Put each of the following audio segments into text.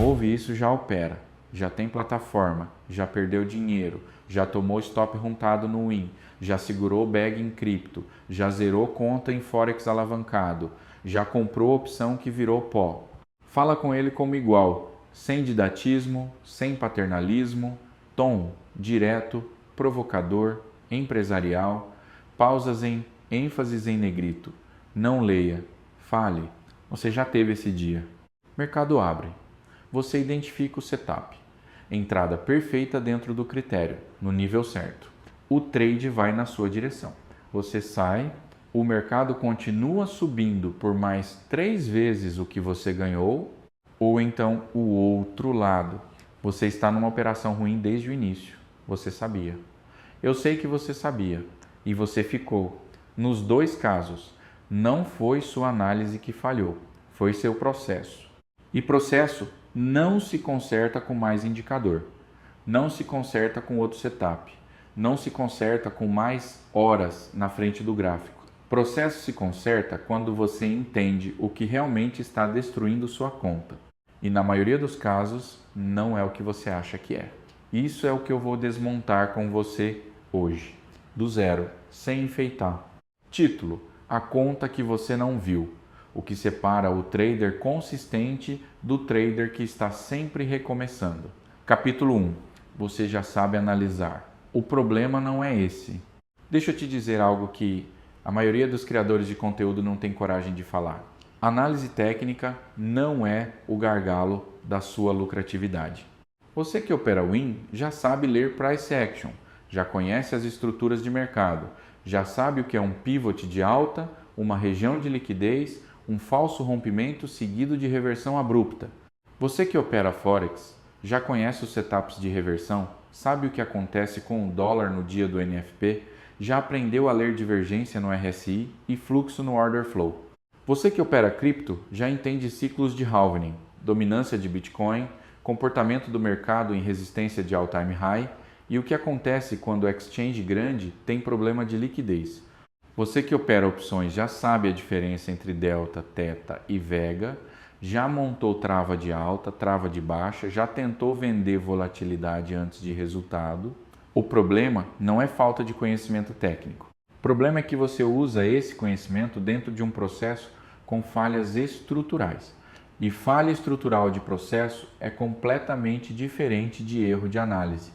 ouve isso já opera, já tem plataforma, já perdeu dinheiro, já tomou stop runtado no Win, já segurou bag em cripto, já zerou conta em Forex alavancado, já comprou opção que virou pó. Fala com ele como igual, sem didatismo, sem paternalismo, tom direto, provocador, empresarial, pausas em ênfases em negrito. Não leia, fale. Você já teve esse dia. Mercado abre. Você identifica o setup. Entrada perfeita dentro do critério, no nível certo. O trade vai na sua direção. Você sai, o mercado continua subindo por mais 3 vezes o que você ganhou, ou então o outro lado. Você está numa operação ruim desde o início. Você sabia. Eu sei que você sabia e você ficou. Nos 2 casos, não foi sua análise que falhou, foi seu processo. E processo não se conserta com mais indicador, não se conserta com outro setup, não se conserta com mais horas na frente do gráfico. Processo se conserta quando você entende o que realmente está destruindo sua conta. E na maioria dos casos, não é o que você acha que é. Isso é o que eu vou desmontar com você hoje, do zero, sem enfeitar. Título: a conta que você não viu. O que separa o trader consistente do trader que está sempre recomeçando. Capítulo 1. Você já sabe analisar. O problema não é esse. Deixa eu te dizer algo que a maioria dos criadores de conteúdo não tem coragem de falar. Análise técnica não é o gargalo da sua lucratividade. Você que opera Win já sabe ler price action, já conhece as estruturas de mercado, já sabe o que é um pivot de alta, uma região de liquidez, um falso rompimento seguido de reversão abrupta. Você que opera Forex já conhece os setups de reversão, sabe o que acontece com o dólar no dia do NFP, já aprendeu a ler divergência no RSI e fluxo no order flow. Você que opera cripto já entende ciclos de halvening, dominância de Bitcoin, comportamento do mercado em resistência de all-time high e o que acontece quando o exchange grande tem problema de liquidez. Você que opera opções já sabe a diferença entre delta, teta e vega, já montou trava de alta, trava de baixa, já tentou vender volatilidade antes de resultado. O problema não é falta de conhecimento técnico. O problema é que você usa esse conhecimento dentro de um processo com falhas estruturais. E falha estrutural de processo é completamente diferente de erro de análise.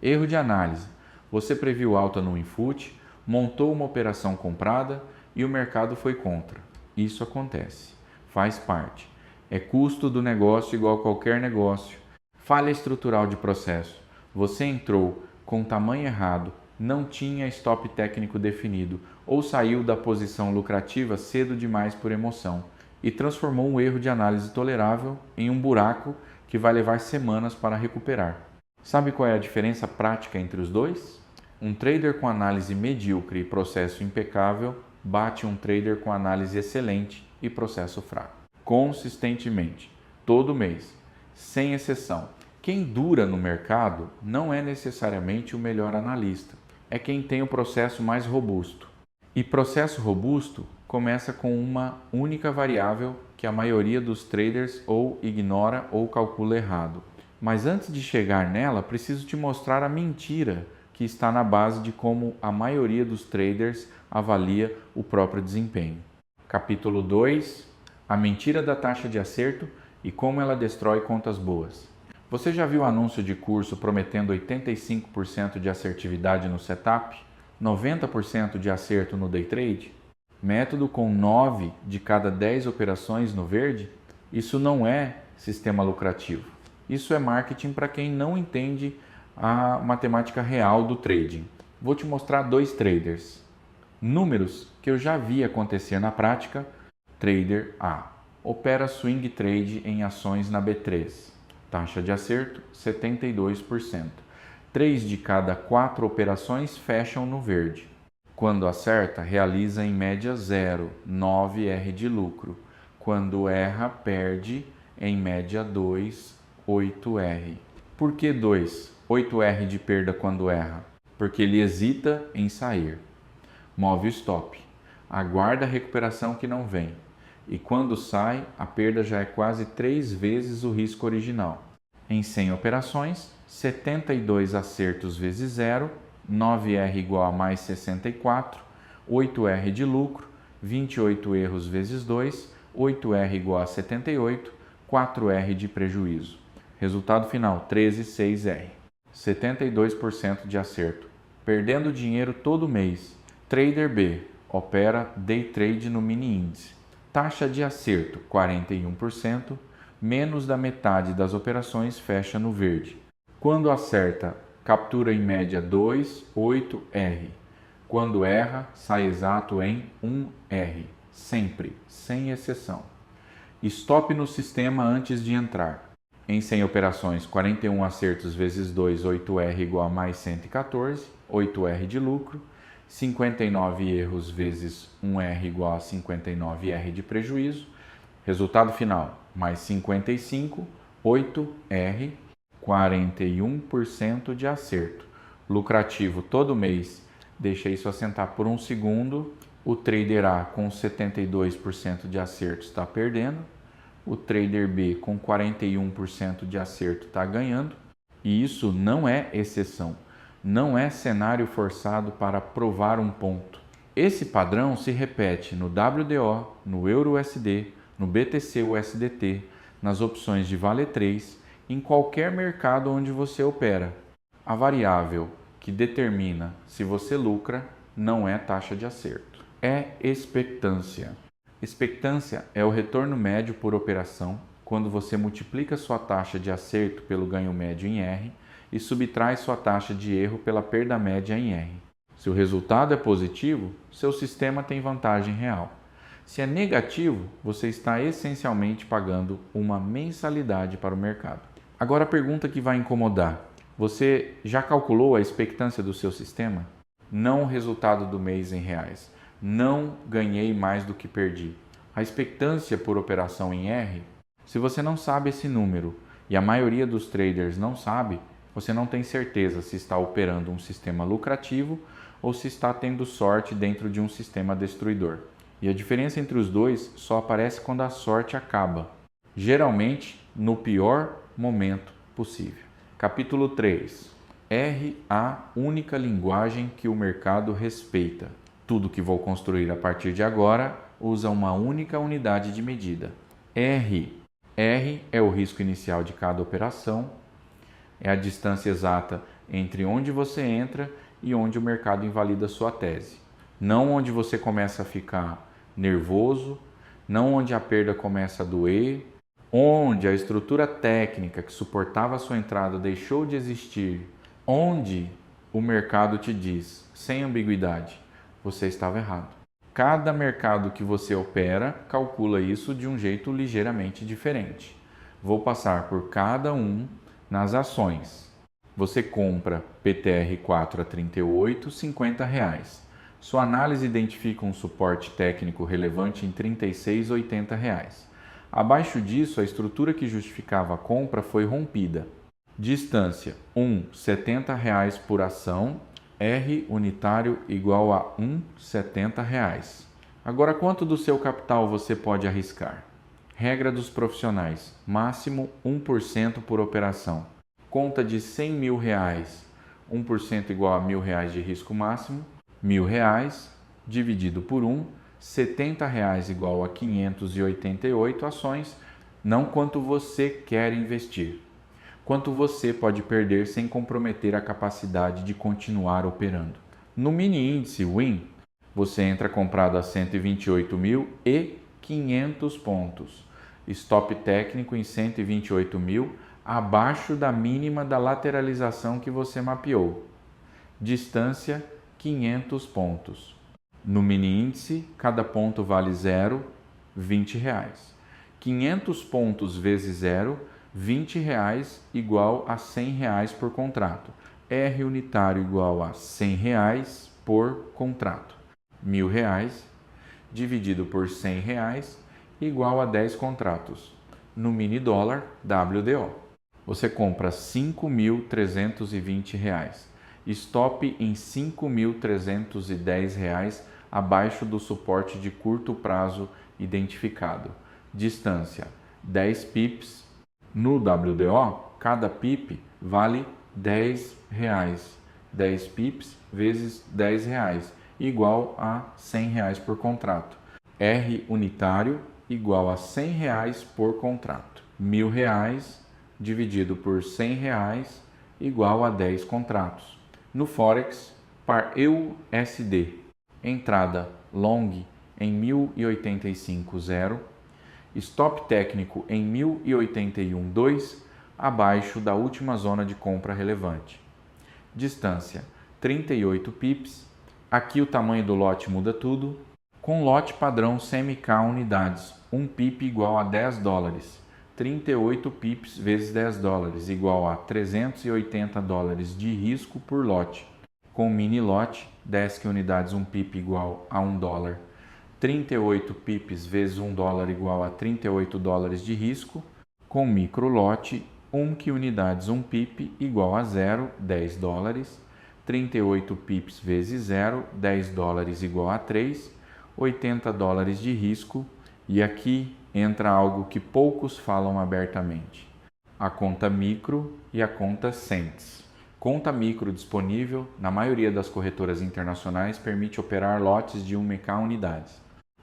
Erro de análise: você previu alta no input, montou uma operação comprada e o mercado foi contra. Isso acontece, faz parte. É custo do negócio igual a qualquer negócio. Falha estrutural de processo: você entrou com o tamanho errado, não tinha stop técnico definido ou saiu da posição lucrativa cedo demais por emoção e transformou um erro de análise tolerável em um buraco que vai levar semanas para recuperar. Sabe qual é a diferença prática entre os dois? Um trader com análise medíocre e processo impecável bate um trader com análise excelente e processo fraco. Consistentemente, todo mês, sem exceção. Quem dura no mercado não é necessariamente o melhor analista, é quem tem o processo mais robusto. E processo robusto começa com uma única variável que a maioria dos traders ou ignora ou calcula errado. Mas antes de chegar nela, preciso te mostrar a mentira que está na base de como a maioria dos traders avalia o próprio desempenho. Capítulo 2. A mentira da taxa de acerto e como ela destrói contas boas. Você já viu anúncio de curso prometendo 85% de assertividade no setup? 90% de acerto no day trade? Método com 9 de cada 10 operações no verde? Isso não é sistema lucrativo. Isso é marketing para quem não entende a matemática real do trading. Vou te mostrar 2 traders. Números que eu já vi acontecer na prática. Trader A. Opera swing trade em ações na B3. Taxa de acerto, 72%. 3 de cada 4 operações fecham no verde. Quando acerta, realiza em média 0, 9 R de lucro. Quando erra, perde em média 2, 8 R. Por que 2? 8 R de perda quando erra? Porque ele hesita em sair. Move o stop. Aguarda a recuperação que não vem. e quando sai, a perda já é quase 3 vezes o risco original. Em 100 operações, 72 acertos vezes 0, 9R igual a mais 64, 8R de lucro, 28 erros vezes 2, 8R igual a 78, 4R de prejuízo. Resultado final, 13,6R. 72% de acerto. Perdendo dinheiro todo mês. Trader B opera day trade no mini índice. Taxa de acerto, 41%. Menos da metade das operações fecha no verde. Quando acerta, captura em média 2, 8R. Quando erra, sai exato em 1R. Sempre, sem exceção. Stop no sistema antes de entrar. Em 100 operações, 41 acertos vezes 2, 8R igual a mais 114, 8R de lucro. 59 erros vezes 1R igual a 59R de prejuízo. Resultado final, mais 55, 8R, 41% de acerto. Lucrativo todo mês. Deixa isso assentar por um segundo. O trader A com 72% de acerto está perdendo. O trader B com 41% de acerto está ganhando. E isso não é exceção. Não é cenário forçado para provar um ponto. Esse padrão se repete no WDO, no EURUSD, no BTC-USDT, nas opções de Vale 3, em qualquer mercado onde você opera. A variável que determina se você lucra não é taxa de acerto, é expectância. Expectância é o retorno médio por operação quando você multiplica sua taxa de acerto pelo ganho médio em R e subtrai sua taxa de erro pela perda média em R. Se o resultado é positivo, seu sistema tem vantagem real. Se é negativo, você está essencialmente pagando uma mensalidade para o mercado. Agora a pergunta que vai incomodar. Você já calculou a expectância do seu sistema? Não o resultado do mês em reais. Não ganhei mais do que perdi. A expectância por operação em R, se você não sabe esse número e a maioria dos traders não sabe, você não tem certeza se está operando um sistema lucrativo ou se está tendo sorte dentro de um sistema destruidor. E a diferença entre os dois só aparece quando a sorte acaba, geralmente no pior momento possível. Capítulo 3. R, a única linguagem que o mercado respeita. Tudo que vou construir a partir de agora usa uma única unidade de medida. R. R é o risco inicial de cada operação, é a distância exata entre onde você entra e onde o mercado invalida sua tese. Não onde você começa a ficar nervoso, não onde a perda começa a doer, onde a estrutura técnica que suportava a sua entrada deixou de existir, onde o mercado te diz, sem ambiguidade, você estava errado. Cada mercado que você opera calcula isso de um jeito ligeiramente diferente. Vou passar por cada um nas ações. Você compra PTR4 a 38, R$50. Sua análise identifica um suporte técnico relevante em R$36,80. Abaixo disso, a estrutura que justificava a compra foi rompida. Distância 1, R$70 por ação. R unitário igual a R$1,70. Agora, quanto do seu capital você pode arriscar? Regra dos profissionais, máximo 1% por operação. Conta de R$100 mil, 1% igual a R$1.000 de risco máximo. R$1.000 dividido por 1, R$70 igual a 588 ações, não quanto você quer investir. Quanto você pode perder sem comprometer a capacidade de continuar operando. No mini índice WIN, você entra comprado a 128.500 pontos. Stop técnico em 128.000, abaixo da mínima da lateralização que você mapeou. Distância 500 pontos. No mini índice, cada ponto vale 0, R$20. 500 pontos vezes 0, R$20 igual a R$100 por contrato. R unitário igual a R$100 por contrato. R$1.000 dividido por R$100 igual a 10 contratos. No mini dólar WDO. Você compra R$5.320. Stop em R$5.310 abaixo do suporte de curto prazo identificado. Distância 10 pips. No WDO, cada pip vale R$10. 10 pips vezes R$10 igual a R$100 por contrato. R unitário igual a R$100 por contrato. R$1.000 dividido por R$100 igual a 10 contratos. No Forex, par EUSD, entrada long em 1085,0, stop técnico em 1081,2, abaixo da última zona de compra relevante. Distância 38 pips. Aqui o tamanho do lote muda tudo. Com lote padrão semi-K unidades, 1 pip igual a $10. 38 pips vezes $10 igual a $380 de risco por lote. Com mini lote, 10 unidades, 1 pip igual a $1. 38 pips vezes $1 igual a $38 de risco. Com micro lote, 1 unidades, 1 pip igual a 0, $10. 38 pips vezes 0, $10 igual a 3, $80 de risco. E aqui entra algo que poucos falam abertamente: a conta micro e a conta cents. Conta micro disponível na maioria das corretoras internacionais permite operar lotes de 1k unidades,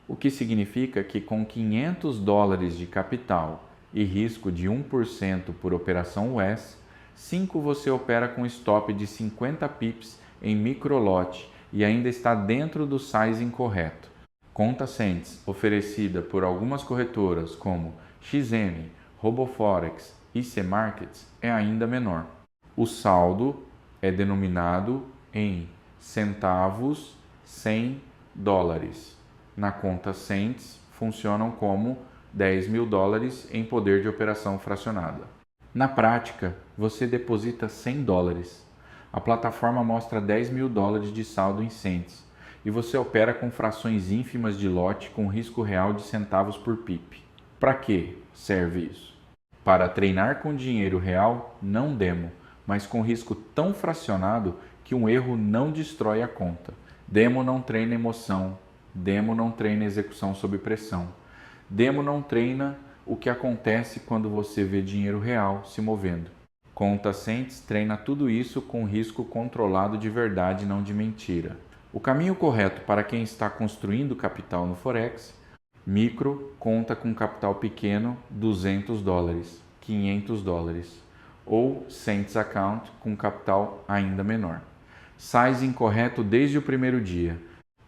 o que significa que com $500 de capital e risco de 1% por operação US, 5 você opera com stop de 50 pips em microlote e ainda está dentro do sizing correto. Conta cents oferecida por algumas corretoras como XM, RoboForex e C-Markets é ainda menor. O saldo é denominado em centavos $100. Na conta cents funcionam como $10.000 em poder de operação fracionada. Na prática, você deposita $100. A plataforma mostra $10.000 de saldo em cents e você opera com frações ínfimas de lote com risco real de centavos por pip. Para que serve isso? Para treinar com dinheiro real, não demo, mas com risco tão fracionado que um erro não destrói a conta. Demo não treina emoção, demo não treina execução sob pressão, demo não treina o que acontece quando você vê dinheiro real se movendo. Conta cents treina tudo isso com risco controlado de verdade, não de mentira. O caminho correto para quem está construindo capital no Forex: micro conta com capital pequeno $200, $500, ou cents account com capital ainda menor. Sizing correto desde o primeiro dia.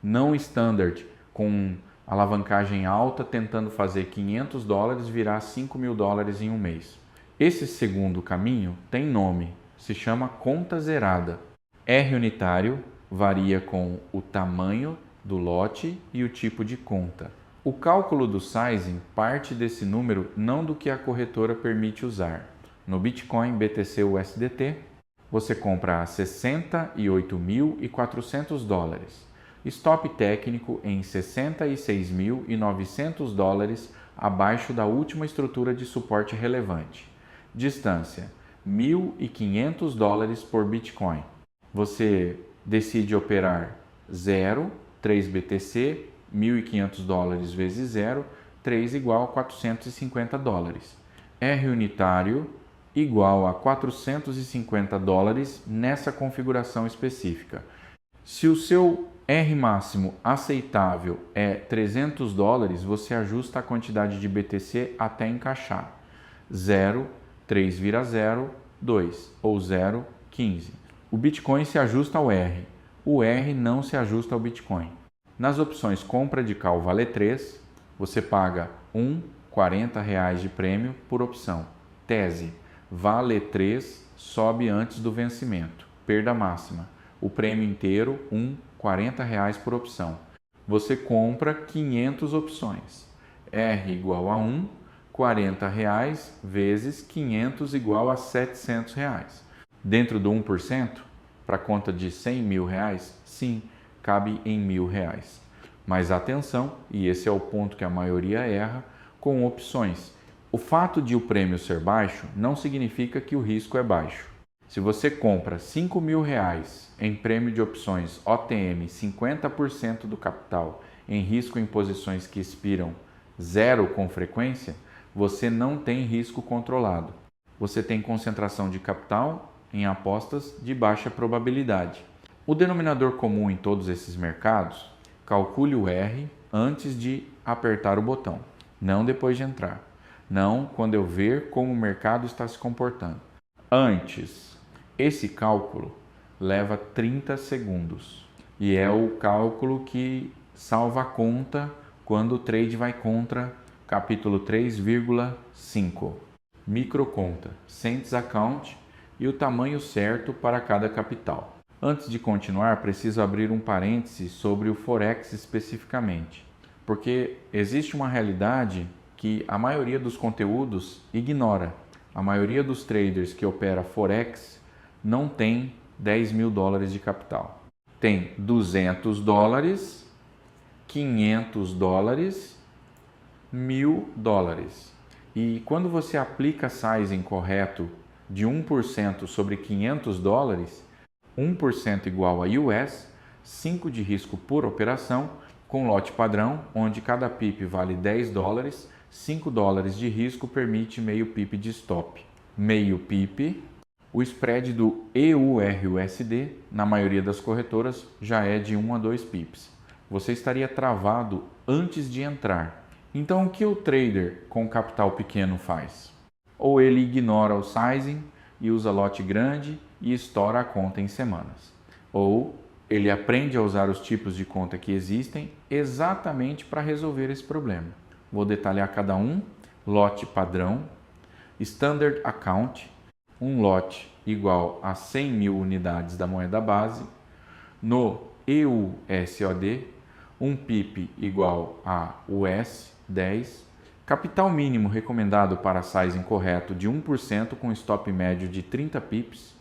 Não standard com alavancagem alta tentando fazer $500 virar $5.000 em um mês. Esse segundo caminho tem nome, se chama conta zerada. R unitário varia com o tamanho do lote e o tipo de conta. O cálculo do sizing parte desse número, não do que a corretora permite usar. No Bitcoin BTC USDT, você compra a $68.400. Stop técnico em $66.900 abaixo da última estrutura de suporte relevante. Distância $1.500 por Bitcoin. Você decide operar 0, 3 BTC, $1.500 vezes 0, 3 igual a $450. R unitário igual a $450 nessa configuração específica. Se o seu R máximo aceitável é $300, você ajusta a quantidade de BTC até encaixar. 0, 3 vira 0, 2 ou 0, 15. O Bitcoin se ajusta ao R. O R não se ajusta ao Bitcoin. Nas opções compra de call vale 3, você paga R$40 de prêmio por opção. Tese: vale 3 sobe antes do vencimento. Perda máxima. O prêmio inteiro, R$40 por opção. Você compra 500 opções. R igual a 1, R$40 vezes 500 igual a R$700. Dentro do 1%, para conta de R$100.000, sim, cabe em R$1.000. Mas atenção, e esse é o ponto que a maioria erra, com opções. O fato de o prêmio ser baixo não significa que o risco é baixo. Se você compra R$5.000 em prêmio de opções OTM 50% do capital em risco em posições que expiram zero com frequência, você não tem risco controlado. Você tem concentração de capital em apostas de baixa probabilidade. O denominador comum em todos esses mercados, calcule o R antes de apertar o botão, não depois de entrar. Não quando eu ver como o mercado está se comportando. Antes, esse cálculo leva 30 segundos e é o cálculo que salva a conta quando o trade vai contra capítulo 3,5. Microconta, cents account e o tamanho certo para cada capital. Antes de continuar, preciso abrir um parêntese sobre o Forex especificamente, porque existe uma realidade que a maioria dos conteúdos ignora. A maioria dos traders que opera Forex não tem 10 mil dólares de capital. Tem 200 dólares, 500 dólares, 1000 dólares. E quando você aplica sizing correto de 1% sobre 500 dólares, 1% igual a US, 5 de risco por operação, com lote padrão, onde cada pip vale 10 dólares, 5 dólares de risco permite meio pip de stop. Meio pip, o spread do EURUSD, na maioria das corretoras, já é de 1 a 2 pips. Você estaria travado antes de entrar. Então, o que o trader com capital pequeno faz? Ou ele ignora o sizing e usa lote grande e estoura a conta em semanas. Ou ele aprende a usar os tipos de conta que existem exatamente para resolver esse problema. Vou detalhar cada um. Lote padrão, standard account, um lote igual a 100 mil unidades da moeda base. No EUSOD, um pip igual a US 10. Capital mínimo recomendado para sizing correto de 1% com stop médio de 30 pips.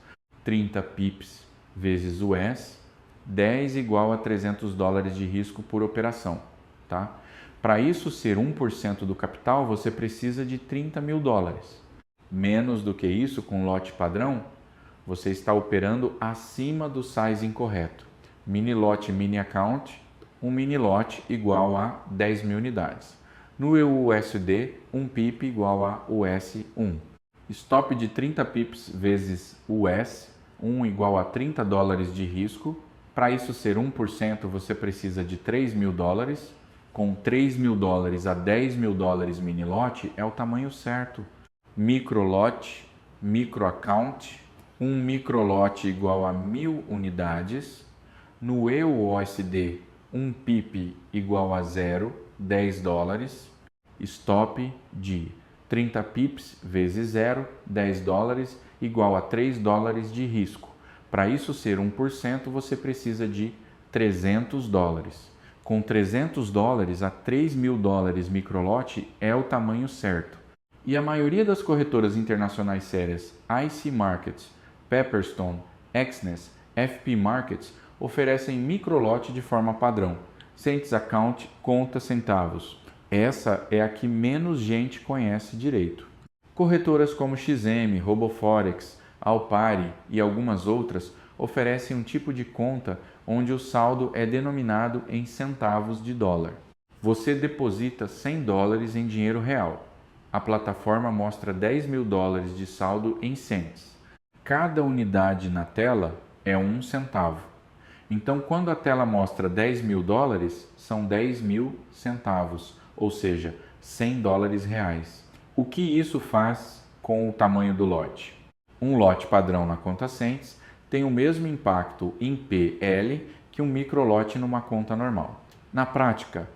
30 pips vezes US, 10 igual a 300 dólares de risco por operação. Tá? Para isso ser 1% do capital, você precisa de 30 mil dólares. Menos do que isso, com lote padrão, você está operando acima do sizing correto. Mini lote, mini account, um mini lote igual a 10 mil unidades. No EUSD, um pip igual a US 1. Stop de 30 pips vezes US, 1 igual a 30 dólares de risco. Para isso ser 1%, você precisa de 3 mil dólares. Com 3 mil dólares a 10 mil dólares mini lote é o tamanho certo. Micro lote, micro account, um micro lote igual a 1000 unidades. No EUSD, um pip igual a 0, 10 dólares. Stop de 30 pips vezes 0, 10 dólares, igual a 3 dólares de risco. Para isso ser 1%, você precisa de 300 dólares. Com 300 dólares a 3 mil dólares microlote é o tamanho certo. E a maioria das corretoras internacionais sérias, IC Markets, Pepperstone, Exness, FP Markets, oferecem microlote de forma padrão. Cents account, conta centavos. Essa é a que menos gente conhece direito. Corretoras como XM, RoboForex, Alpari e algumas outras oferecem um tipo de conta onde o saldo é denominado em centavos de dólar. Você deposita 100 dólares em dinheiro real. A plataforma mostra 10 mil dólares de saldo em cents. Cada unidade na tela é 1 centavo. Então, quando a tela mostra 10 mil dólares, são 10 mil centavos, ou seja, 100 dólares reais. O que isso faz com o tamanho do lote? Um lote padrão na conta Cents tem o mesmo impacto em PL que um microlote numa conta normal. Na prática,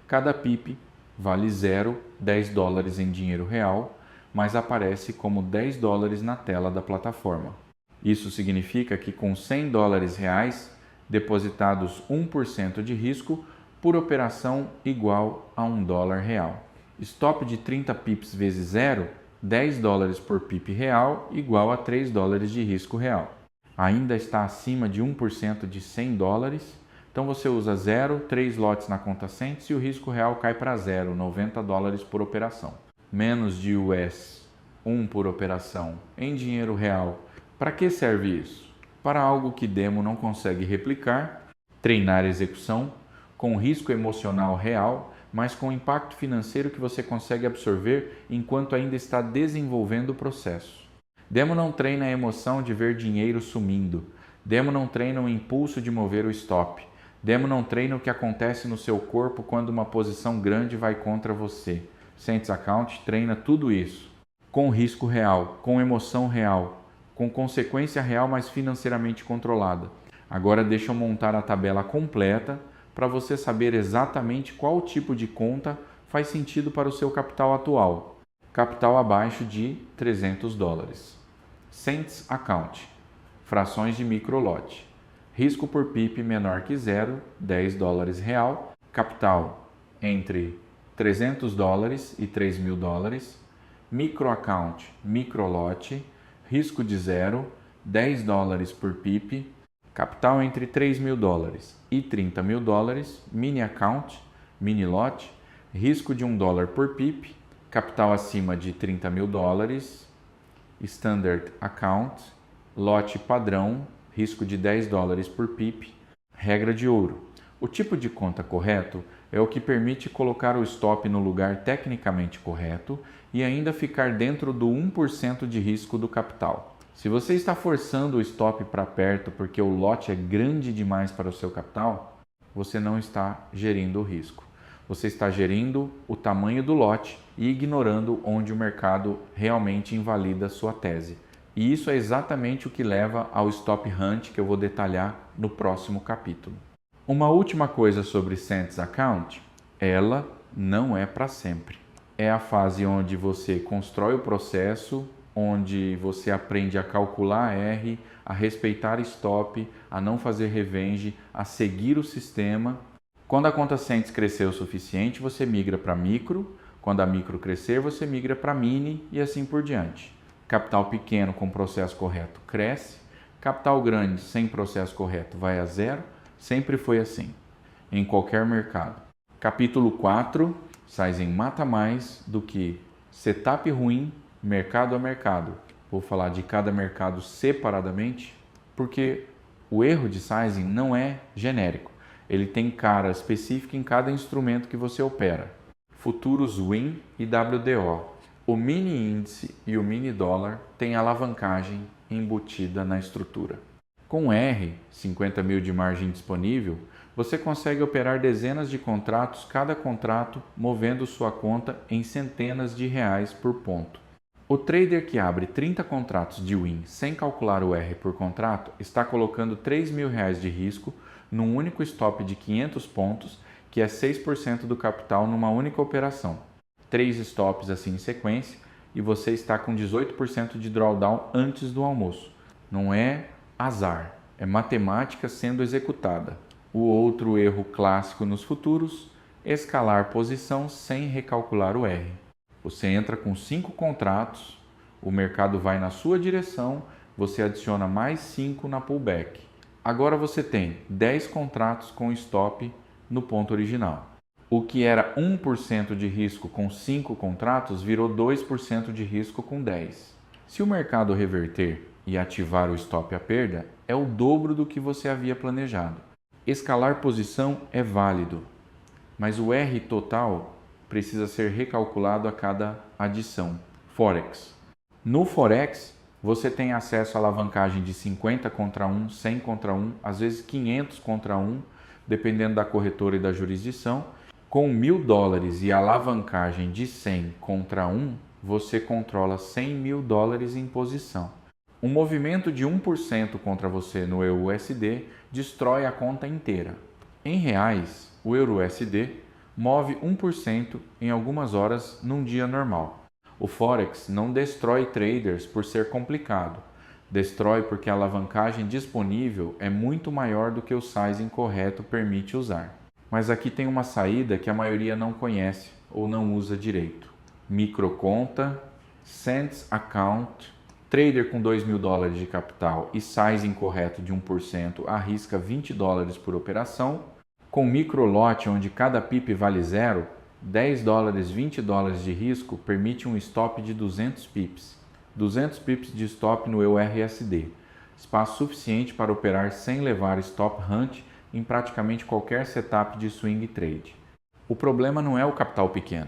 cada pip vale 0,10 dólares em dinheiro real, mas aparece como 10 dólares na tela da plataforma. Isso significa que com 100 dólares reais, depositados 1% de risco, por operação igual a 1 dólar real. Stop de 30 pips vezes 0, 10 dólares por pip real, igual a 3 dólares de risco real. Ainda está acima de 1% de 100 dólares, então você usa 0, 3 lotes na conta Cents e o risco real cai para 0, 90 dólares por operação. Menos de US, 1 por operação, em dinheiro real. Para que serve isso? Para algo que demo não consegue replicar, treinar execução, com risco emocional real, mas com o impacto financeiro que você consegue absorver enquanto ainda está desenvolvendo o processo. Demo não treina a emoção de ver dinheiro sumindo. Demo não treina o impulso de mover o stop. Demo não treina o que acontece no seu corpo quando uma posição grande vai contra você. Cents Account treina tudo isso. Com risco real, com emoção real, com consequência real, mas financeiramente controlada. Agora deixa eu montar a tabela completa para você saber exatamente qual tipo de conta faz sentido para o seu capital atual. Capital abaixo de $300. Cents Account. Frações de microlote. Risco por PIP menor que zero, $10 real. Capital entre $300 e $3.000. Micro account, microlote. Risco de zero, $10 por PIP. Capital entre $3.000 e $30.000. Mini account, mini lote. Risco de $1 por PIP. Capital acima de $30.000. Standard account, lote padrão, risco de $10 por PIP, regra de ouro. O tipo de conta correto é o que permite colocar o stop no lugar tecnicamente correto e ainda ficar dentro do 1% de risco do capital. Se você está forçando o stop para perto porque o lote é grande demais para o seu capital, você não está gerindo o risco. Você está gerindo o tamanho do lote e ignorando onde o mercado realmente invalida sua tese. E isso é exatamente o que leva ao stop hunt que eu vou detalhar no próximo capítulo. Uma última coisa sobre Cents Account, ela não é para sempre. É a fase onde você constrói o processo, onde você aprende a calcular R, a respeitar stop, a não fazer revenge, a seguir o sistema. Quando a conta Cents crescer o suficiente, você migra para micro. Quando a micro crescer, você migra para mini e assim por diante. Capital pequeno com processo correto cresce. Capital grande sem processo correto vai a zero. Sempre foi assim, em qualquer mercado. Capítulo 4, sizing mata mais do que setup ruim, mercado a mercado. Vou falar de cada mercado separadamente, porque o erro de sizing não é genérico. Ele tem cara específica em cada instrumento que você opera. Futuros WIN e WDO. O mini índice e o mini dólar têm alavancagem embutida na estrutura. Com R, 50 mil de margem disponível, você consegue operar dezenas de contratos, cada contrato movendo sua conta em centenas de reais por ponto. O trader que abre 30 contratos de WIN sem calcular o R por contrato está colocando R$3.000 de risco num único stop de 500 pontos, que é 6% do capital numa única operação. 3 stops assim em sequência e você está com 18% de drawdown antes do almoço. Não é azar, é matemática sendo executada. O outro erro clássico nos futuros, escalar posição sem recalcular o R. Você entra com 5 contratos, o mercado vai na sua direção, você adiciona mais 5 na pullback. Agora você tem 10 contratos com stop no ponto original. O que era 1% de risco com 5 contratos virou 2% de risco com 10. Se o mercado reverter e ativar o stop à perda, é o dobro do que você havia planejado. Escalar posição é válido, mas o R total precisa ser recalculado a cada adição. Forex. No Forex, você tem acesso à alavancagem de 50 contra 1, 100 contra 1, às vezes 500 contra 1, dependendo da corretora e da jurisdição. Com $1.000 e alavancagem de 100 contra 1, você controla $100.000 em posição. Um movimento de 1% contra você no EUSD destrói a conta inteira. Em reais, o EURUSD move 1% em algumas horas num dia normal. O Forex não destrói traders por ser complicado. Destrói porque a alavancagem disponível é muito maior do que o sizing correto permite usar. Mas aqui tem uma saída que a maioria não conhece ou não usa direito. Microconta, Cents Account, trader com $2.000 de capital e sizing correto de 1% arrisca $20 por operação. Com microlote, onde cada pip vale zero, $10, $20 de risco permite um stop de 200 pips. 200 pips de stop no EURUSD. Espaço suficiente para operar sem levar stop hunt em praticamente qualquer setup de swing trade. O problema não é o capital pequeno.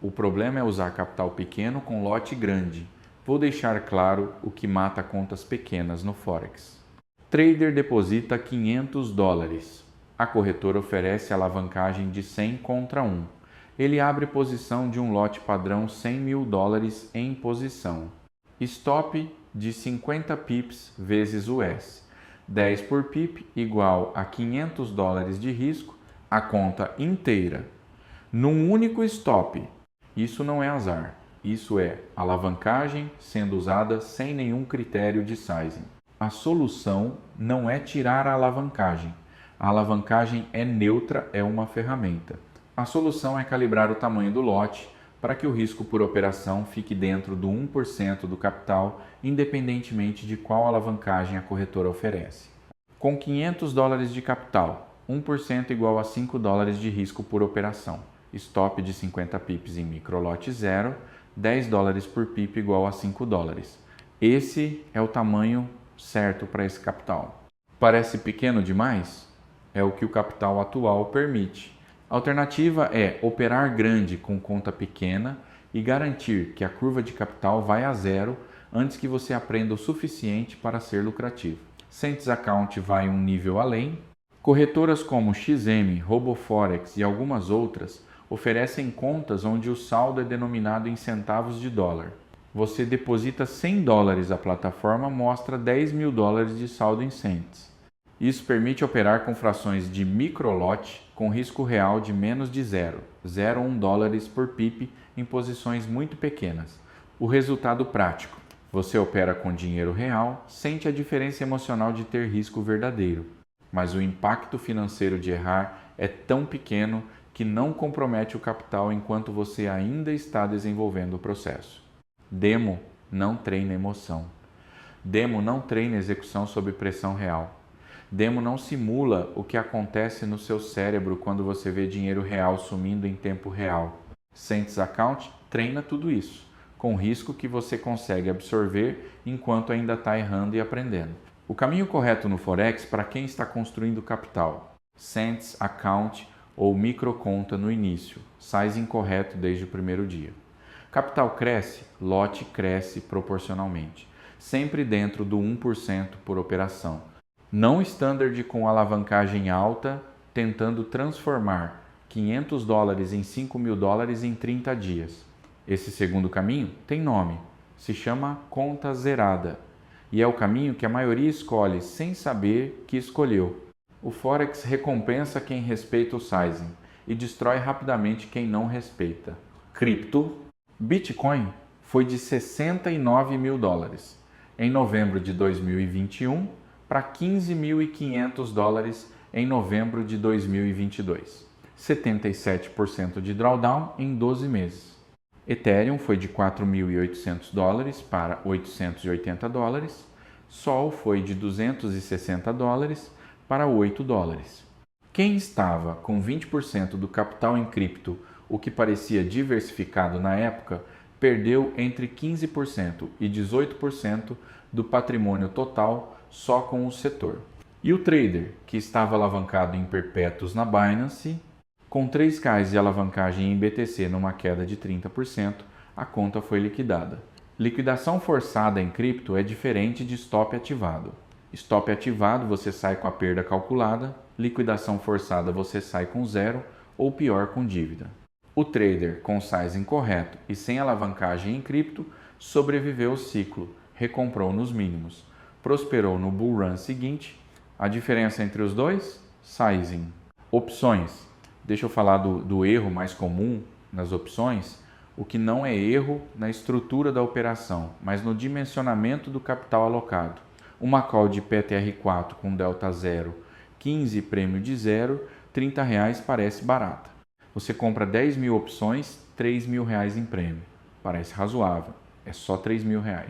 O problema é usar capital pequeno com lote grande. Vou deixar claro o que mata contas pequenas no Forex. Trader deposita $500. A corretora oferece alavancagem de 100 contra 1. Ele abre posição de um lote padrão $100.000 em posição. Stop de 50 pips vezes o S. 10 por pip igual a $500 de risco, a conta inteira. Num único stop. Isso não é azar. Isso é alavancagem sendo usada sem nenhum critério de sizing. A solução não é tirar a alavancagem. A alavancagem é neutra, é uma ferramenta. A solução é calibrar o tamanho do lote para que o risco por operação fique dentro do 1% do capital, independentemente de qual alavancagem a corretora oferece. Com $500 de capital, 1% igual a $5 de risco por operação. Stop de 50 pips em microlote 0, $10 por pip igual a $5. Esse é o tamanho certo para esse capital. Parece pequeno demais? É o que o capital atual permite. A alternativa é operar grande com conta pequena e garantir que a curva de capital vai a zero antes que você aprenda o suficiente para ser lucrativo. Cents Account vai um nível além. Corretoras como XM, RoboForex e algumas outras oferecem contas onde o saldo é denominado em centavos de dólar. Você deposita $100, a plataforma mostra $10.000 de saldo em cents. Isso permite operar com frações de microlote com risco real de menos de 0,01 por pip em posições muito pequenas. O resultado prático: você opera com dinheiro real, sente a diferença emocional de ter risco verdadeiro, mas o impacto financeiro de errar é tão pequeno que não compromete o capital enquanto você ainda está desenvolvendo o processo. Demo não treina emoção. Demo não treina execução sob pressão real. Demo não simula o que acontece no seu cérebro quando você vê dinheiro real sumindo em tempo real. Cents Account treina tudo isso, com risco que você consegue absorver enquanto ainda está errando e aprendendo. O caminho correto no Forex para quem está construindo capital: Cents Account ou microconta no início, sizing correto desde o primeiro dia. Capital cresce, lote cresce proporcionalmente, sempre dentro do 1% por operação. Não standard com alavancagem alta, tentando transformar $500 em $5.000 em 30 dias. Esse segundo caminho tem nome, se chama conta zerada, e é o caminho que a maioria escolhe sem saber que escolheu. O Forex recompensa quem respeita o sizing e destrói rapidamente quem não respeita. Cripto. Bitcoin foi de $69.000 em novembro de 2021 para $15.500 em novembro de 2022. 77% de drawdown em 12 meses. Ethereum foi de $4.800 para $880. Sol foi de $260 para $8. Quem estava com 20% do capital em cripto, o que parecia diversificado na época, perdeu entre 15% e 18% do patrimônio total só com o setor. E o trader, que estava alavancado em perpétuos na Binance, com 3K de alavancagem em BTC numa queda de 30%, a conta foi liquidada. Liquidação forçada em cripto é diferente de stop ativado. Stop ativado você sai com a perda calculada, liquidação forçada você sai com zero ou pior com dívida. O trader com sizing correto e sem alavancagem em cripto sobreviveu o ciclo, recomprou nos mínimos, prosperou no bull run seguinte. A diferença entre os dois? Sizing. Opções. Deixa eu falar do erro mais comum nas opções, o que não é erro na estrutura da operação, mas no dimensionamento do capital alocado. Uma call de PTR4 com delta 0, 15 prêmio de 0, R$30 parece barata. Você compra 10.000 opções, R$3.000 em prêmio. Parece razoável, é só R$3.000.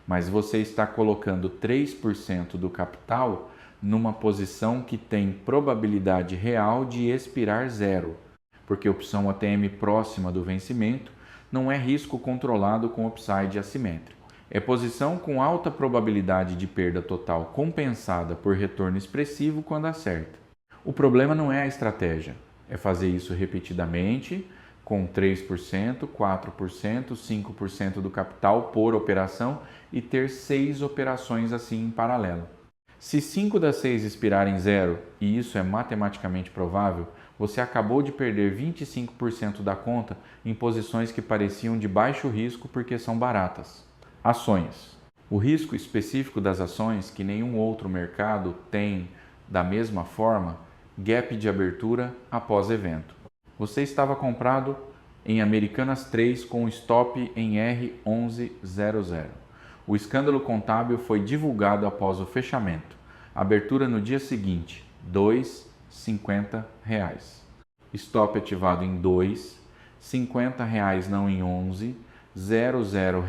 Mas você está colocando 3% do capital numa posição que tem probabilidade real de expirar zero, porque opção ATM próxima do vencimento não é risco controlado com upside assimétrico. É posição com alta probabilidade de perda total compensada por retorno expressivo quando acerta. O problema não é a estratégia, É fazer isso repetidamente, com 3%, 4%, 5% do capital por operação e ter 6 operações assim em paralelo. Se 5 das 6 expirarem em zero, e isso é matematicamente provável, você acabou de perder 25% da conta em posições que pareciam de baixo risco porque são baratas. Ações. O risco específico das ações, que nenhum outro mercado tem da mesma forma, gap de abertura após evento. Você estava comprado em Americanas 3 com stop em R1100. O escândalo contábil foi divulgado após o fechamento. Abertura no dia seguinte, R$ 2,50. Stop ativado em 2, R$ 50 não em 11, R$ 00.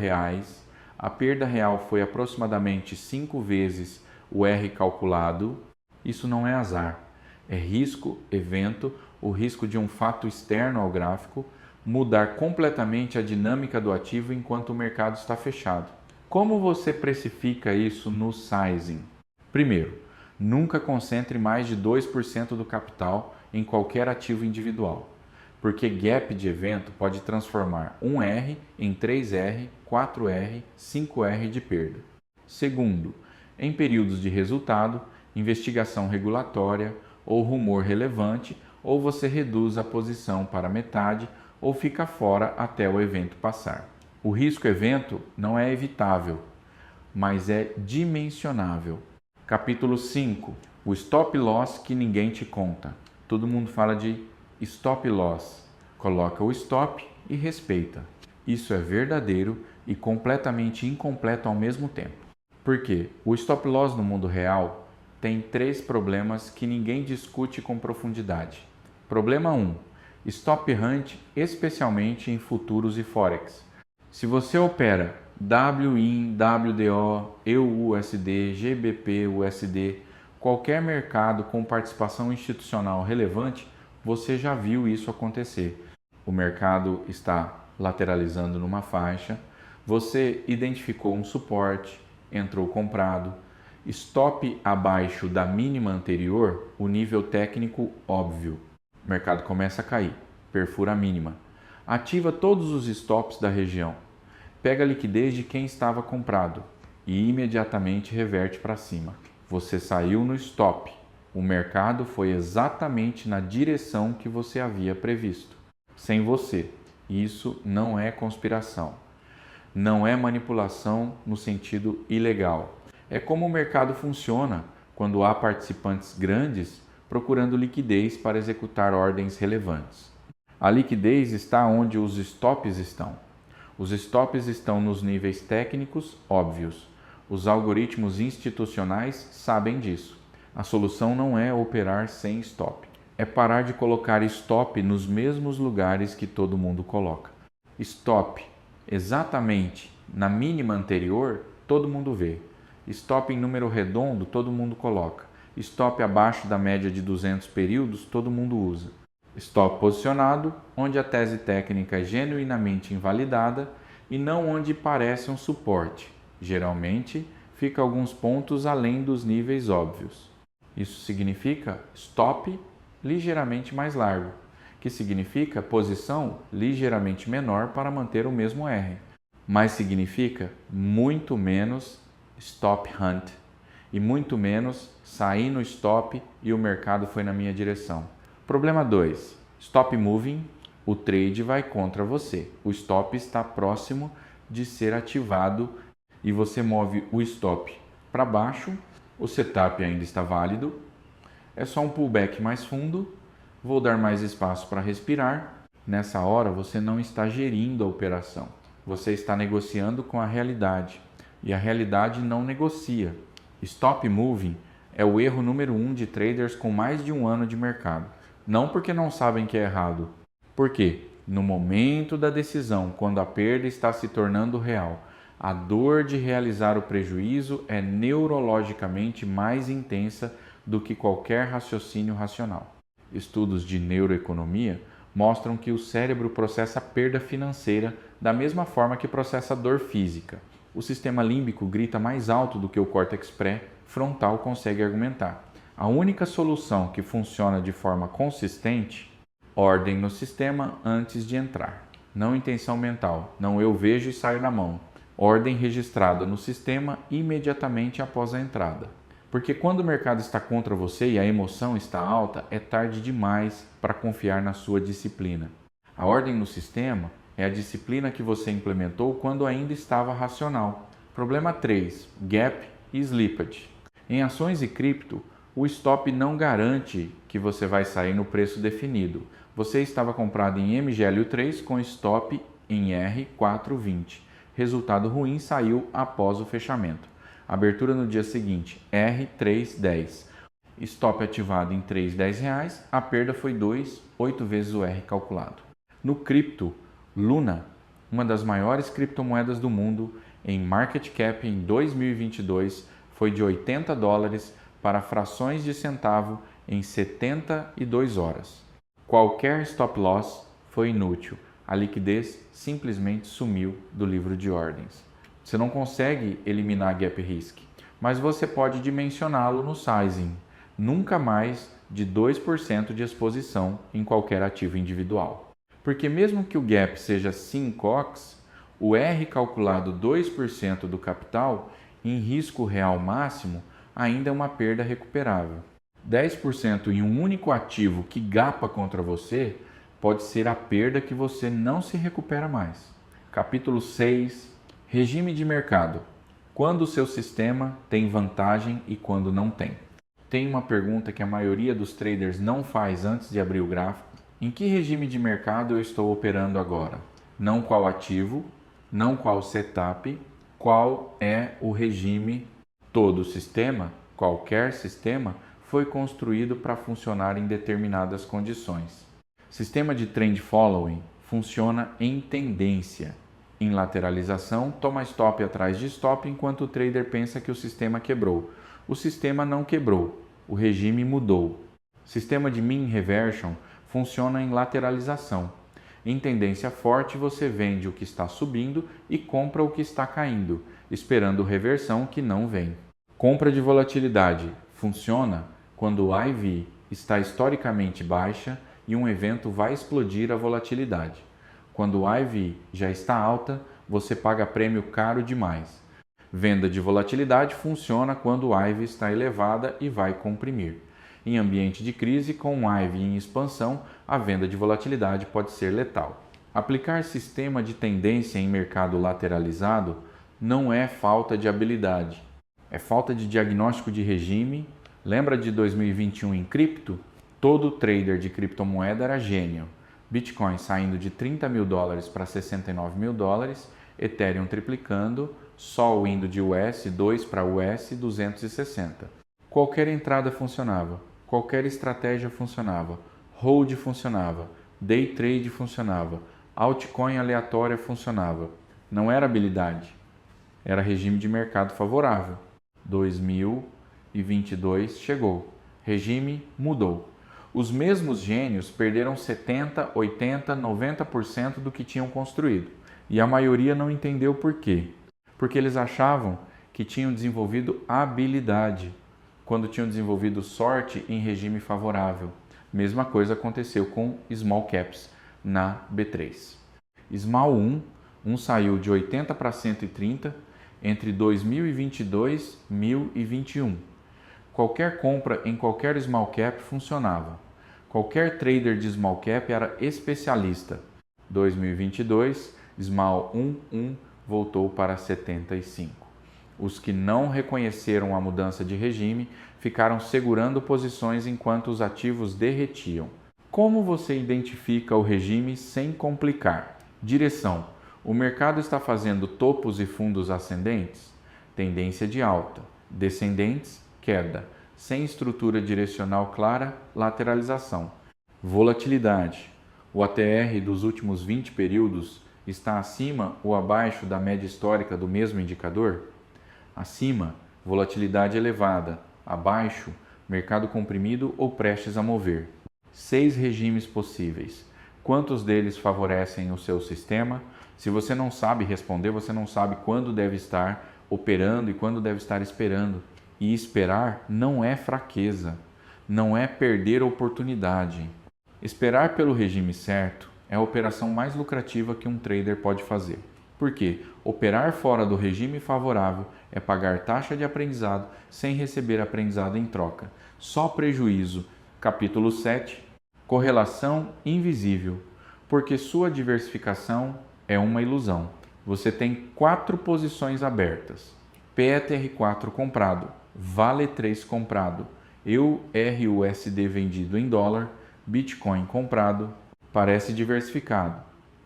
A perda real foi aproximadamente 5 vezes o R calculado. Isso não é azar, é risco, evento, o risco de um fato externo ao gráfico mudar completamente a dinâmica do ativo enquanto o mercado está fechado. Como você precifica isso no sizing? Primeiro, nunca concentre mais de 2% do capital em qualquer ativo individual, porque gap de evento pode transformar 1R em 3R, 4R, 5R de perda. Segundo, em períodos de resultado, investigação regulatória ou rumor relevante, ou você reduz a posição para metade ou fica fora até o evento passar. O risco-evento não é evitável, mas é dimensionável. Capítulo 5. O stop loss que ninguém te conta. Todo mundo fala de stop loss. Coloca o stop e respeita. Isso é verdadeiro e completamente incompleto ao mesmo tempo. Por quê? O stop loss no mundo real tem 3 problemas que ninguém discute com profundidade. Problema 1. Stop hunt, especialmente em futuros e forex. Se você opera WIN, WDO, EUUSD, GBP, USD, qualquer mercado com participação institucional relevante, você já viu isso acontecer. O mercado está lateralizando numa faixa, você identificou um suporte, entrou comprado, stop abaixo da mínima anterior, o nível técnico óbvio. O mercado começa a cair, perfura a mínima. Ativa todos os stops da região. Pega a liquidez de quem estava comprado e imediatamente reverte para cima. Você saiu no stop. O mercado foi exatamente na direção que você havia previsto. Sem você. Isso não é conspiração. Não é manipulação no sentido ilegal. É como o mercado funciona quando há participantes grandes procurando liquidez para executar ordens relevantes. A liquidez está onde os stops estão. Os stops estão nos níveis técnicos óbvios. Os algoritmos institucionais sabem disso. A solução não é operar sem stop. É parar de colocar stop nos mesmos lugares que todo mundo coloca. Stop exatamente na mínima anterior, todo mundo vê. Stop em número redondo, todo mundo coloca. Stop abaixo da média de 200 períodos, todo mundo usa. Stop posicionado, onde a tese técnica é genuinamente invalidada e não onde parece um suporte. Geralmente, fica alguns pontos além dos níveis óbvios. Isso significa stop ligeiramente mais largo, que significa posição ligeiramente menor para manter o mesmo R, mas significa muito menos stop hunt e muito menos sair no stop e o mercado foi na minha direção. Problema 2. Stop moving, o trade vai contra você. O stop está próximo de ser ativado e você move o stop para baixo, o setup ainda está válido, é só um pullback mais fundo, vou dar mais espaço para respirar. Nessa hora você não está gerindo a operação, você está negociando com a realidade e a realidade não negocia. Stop moving é o erro número 1 de traders com mais de um ano de mercado. Não porque não sabem que é errado, porque no momento da decisão, quando a perda está se tornando real, a dor de realizar o prejuízo é neurologicamente mais intensa do que qualquer raciocínio racional. Estudos de neuroeconomia mostram que o cérebro processa a perda financeira da mesma forma que processa a dor física. O sistema límbico grita mais alto do que o córtex pré-frontal consegue argumentar. A única solução que funciona de forma consistente Ordem no sistema antes de entrar. Não intenção mental, não eu vejo e saio na mão. Ordem registrada no sistema imediatamente após a entrada. Porque quando o mercado está contra você e a emoção está alta, é tarde demais para confiar na sua disciplina. A ordem no sistema é a disciplina que você implementou quando ainda estava racional. Problema 3. Gap e slippage. Em ações e cripto, o stop não garante que você vai sair no preço definido. Você estava comprado em MGLO3 com stop em R420. Resultado ruim saiu após o fechamento. Abertura no dia seguinte, R310. Stop ativado em R$ 3,10, a perda foi 8 vezes o R calculado. No cripto, Luna, uma das maiores criptomoedas do mundo, em market cap em 2022, foi de $80 para frações de centavo em 72 horas. Qualquer stop loss foi inútil. A liquidez simplesmente sumiu do livro de ordens. Você não consegue eliminar gap risk, mas você pode dimensioná-lo no sizing. Nunca mais de 2% de exposição em qualquer ativo individual. Porque mesmo que o gap seja 5x, o R calculado 2% do capital, em risco real máximo, ainda é uma perda recuperável. 10% em um único ativo que gapa contra você pode ser a perda que você não se recupera mais. Capítulo 6. Regime de mercado. Quando o seu sistema tem vantagem e quando não tem. Tem uma pergunta que a maioria dos traders não faz antes de abrir o gráfico. Em que regime de mercado eu estou operando agora? Não qual ativo, não qual setup, qual é o regime. Todo sistema, qualquer sistema, foi construído para funcionar em determinadas condições. Sistema de trend following funciona em tendência. Em lateralização, toma stop atrás de stop enquanto o trader pensa que o sistema quebrou. O sistema não quebrou, o regime mudou. Sistema de mean reversion funciona em lateralização. Em tendência forte, você vende o que está subindo e compra o que está caindo, esperando reversão que não vem. Compra de volatilidade funciona quando o IV está historicamente baixa e um evento vai explodir a volatilidade. Quando o IV já está alta, você paga prêmio caro demais. Venda de volatilidade funciona quando o IV está elevada e vai comprimir. Em ambiente de crise, com o IV em expansão, a venda de volatilidade pode ser letal. Aplicar sistema de tendência em mercado lateralizado não é falta de habilidade, é falta de diagnóstico de regime. Lembra de 2021 em cripto? Todo trader de criptomoeda era gênio. Bitcoin saindo de $30 mil para $69 mil, Ethereum triplicando, Sol indo de US 2 para US 260. Qualquer entrada funcionava, qualquer estratégia funcionava, hold funcionava, day trade funcionava, altcoin aleatória funcionava. Não era habilidade, era regime de mercado favorável. 2022 chegou, regime mudou. Os mesmos gênios perderam 70%, 80%, 90% do que tinham construído. E a maioria não entendeu por quê. Porque eles achavam que tinham desenvolvido habilidade, quando tinham desenvolvido sorte em regime favorável. Mesma coisa aconteceu com Small Caps na B3. Small 1 saiu de 80 para 130 entre 2022 e 2021. Qualquer compra em qualquer small cap funcionava. Qualquer trader de small cap era especialista. 2022, small 1 voltou para 75. Os que não reconheceram a mudança de regime ficaram segurando posições enquanto os ativos derretiam. Como você identifica o regime sem complicar? Direção. O mercado está fazendo topos e fundos ascendentes? Tendência de alta. Descendentes? Queda. Sem estrutura direcional clara, lateralização. Volatilidade. O ATR dos últimos 20 períodos está acima ou abaixo da média histórica do mesmo indicador? Acima, volatilidade elevada. Abaixo, mercado comprimido ou prestes a mover. 6 regimes possíveis. Quantos deles favorecem o seu sistema? Se você não sabe responder, você não sabe quando deve estar operando e quando deve estar esperando. E esperar não é fraqueza, não é perder oportunidade. Esperar pelo regime certo é a operação mais lucrativa que um trader pode fazer. Por quê? Operar fora do regime favorável é pagar taxa de aprendizado sem receber aprendizado em troca. Só prejuízo. Capítulo 7. Correlação invisível. Porque sua diversificação é uma ilusão. Você tem 4 posições abertas. PETR4 comprado, Vale 3 comprado, EURUSD vendido em dólar, Bitcoin comprado. Parece diversificado.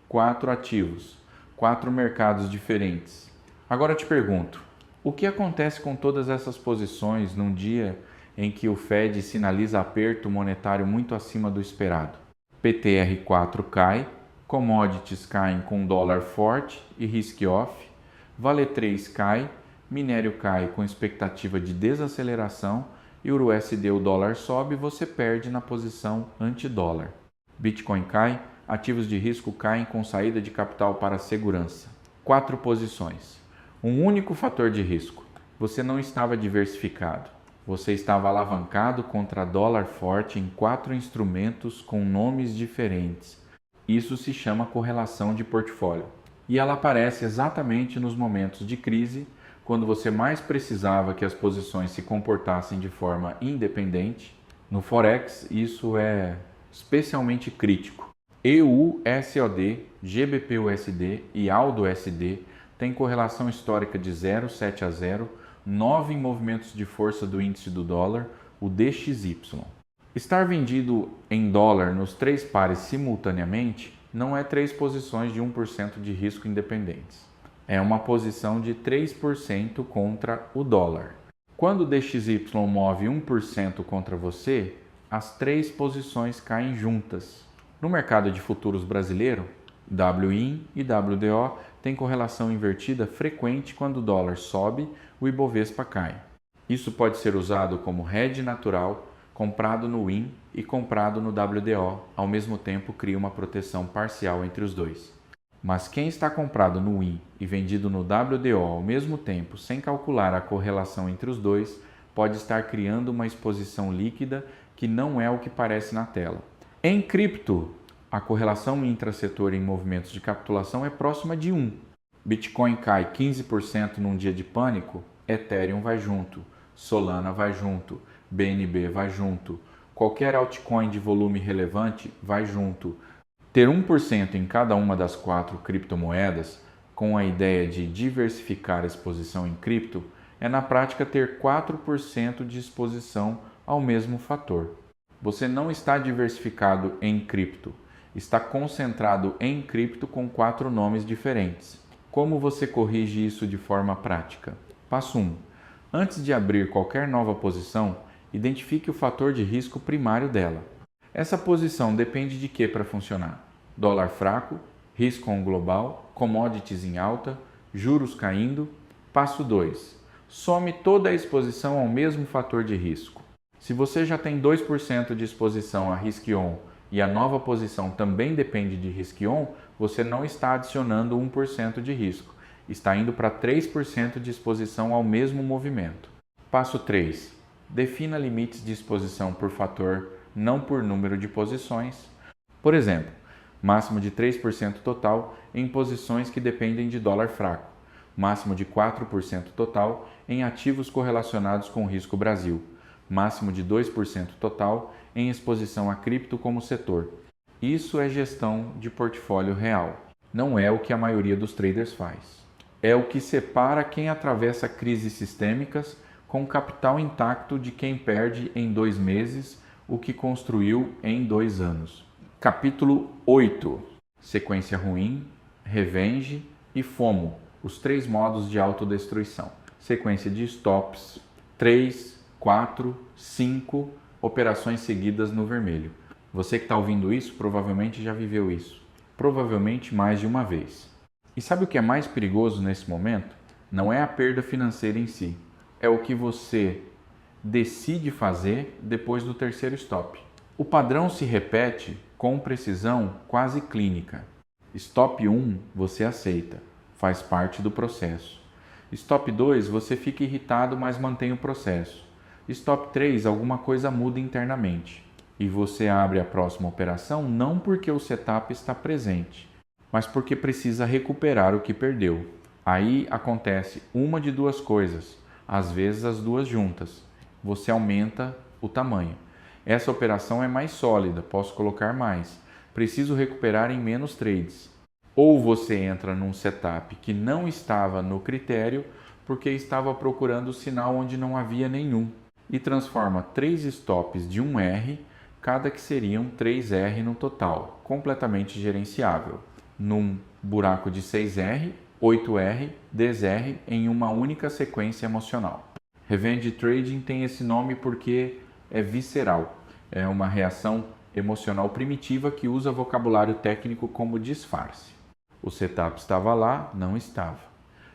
4 ativos, 4 mercados diferentes. Agora te pergunto, o que acontece com todas essas posições num dia em que o Fed sinaliza aperto monetário muito acima do esperado? PTR4 cai, commodities caem com dólar forte e risk-off, Vale 3 cai, minério cai com expectativa de desaceleração e o USD, o dólar sobe e você perde na posição anti-dólar. Bitcoin cai, ativos de risco caem com saída de capital para segurança. 4 posições. Um único fator de risco. Você não estava diversificado. Você estava alavancado contra dólar forte em 4 instrumentos com nomes diferentes. Isso se chama correlação de portfólio. E ela aparece exatamente nos momentos de crise, quando você mais precisava que as posições se comportassem de forma independente. No Forex, isso é especialmente crítico. EUSOD, GBPUSD e ALDOSD têm correlação histórica de 0,7 a 0, 9 em movimentos de força do índice do dólar, o DXY. Estar vendido em dólar nos 3 pares simultaneamente não é 3 posições de 1% de risco independentes. É uma posição de 3% contra o dólar. Quando o DXY move 1% contra você, as 3 posições caem juntas. No mercado de futuros brasileiro, WIN e WDO têm correlação invertida frequente quando o dólar sobe, o Ibovespa cai. Isso pode ser usado como hedge natural, comprado no WIN e comprado no WDO, ao mesmo tempo cria uma proteção parcial entre os dois. Mas quem está comprado no WIN e vendido no WDO ao mesmo tempo, sem calcular a correlação entre os dois, pode estar criando uma exposição líquida que não é o que parece na tela. Em cripto, a correlação intrasetor em movimentos de capitulação é próxima de 1. Bitcoin cai 15% num dia de pânico, Ethereum vai junto, Solana vai junto, BNB vai junto, qualquer altcoin de volume relevante vai junto. Ter 1% em cada uma das 4 criptomoedas, com a ideia de diversificar a exposição em cripto, é na prática ter 4% de exposição ao mesmo fator. Você não está diversificado em cripto, está concentrado em cripto com 4 nomes diferentes. Como você corrige isso de forma prática? Passo 1. Antes de abrir qualquer nova posição, identifique o fator de risco primário dela. Essa posição depende de quê para funcionar? Dólar fraco, risco global, commodities em alta, juros caindo. Passo 2. Some toda a exposição ao mesmo fator de risco. Se você já tem 2% de exposição a risk-on e a nova posição também depende de risk-on, você não está adicionando 1% de risco. Está indo para 3% de exposição ao mesmo movimento. Passo 3. Defina limites de exposição por fator, não por número de posições. Por exemplo, máximo de 3% total em posições que dependem de dólar fraco, máximo de 4% total em ativos correlacionados com risco Brasil, máximo de 2% total em exposição a cripto como setor. Isso é gestão de portfólio real. Não é o que a maioria dos traders faz. É o que separa quem atravessa crises sistêmicas com capital intacto de quem perde em 2 meses o que construiu em 2 anos. Capítulo 8. Sequência ruim, revenge e FOMO, os 3 modos de autodestruição. Sequência de stops, 3, 4, 5 operações seguidas no vermelho. Você que está ouvindo isso provavelmente já viveu isso. Provavelmente mais de uma vez. E sabe o que é mais perigoso nesse momento? Não é a perda financeira em si. É o que você decide fazer depois do 3º stop. O padrão se repete com precisão quase clínica. Stop 1 você aceita, faz parte do processo. Stop 2 você fica irritado, mas mantém o processo. Stop 3 alguma coisa muda internamente. e você abre a próxima operação não porque o setup está presente, mas porque precisa recuperar o que perdeu. Aí acontece uma de duas coisas, às vezes as duas juntas. Você aumenta o tamanho. Essa operação é mais sólida, posso colocar mais. Preciso recuperar em menos trades. Ou você entra num setup que não estava no critério porque estava procurando o sinal onde não havia nenhum e transforma 3 stops de 1R, cada que seriam 3R no total, completamente gerenciável, num buraco de 6R, 8R, 10R em uma única sequência emocional. Revenge Trading tem esse nome porque é visceral, é uma reação emocional primitiva que usa vocabulário técnico como disfarce. O setup estava lá, não estava.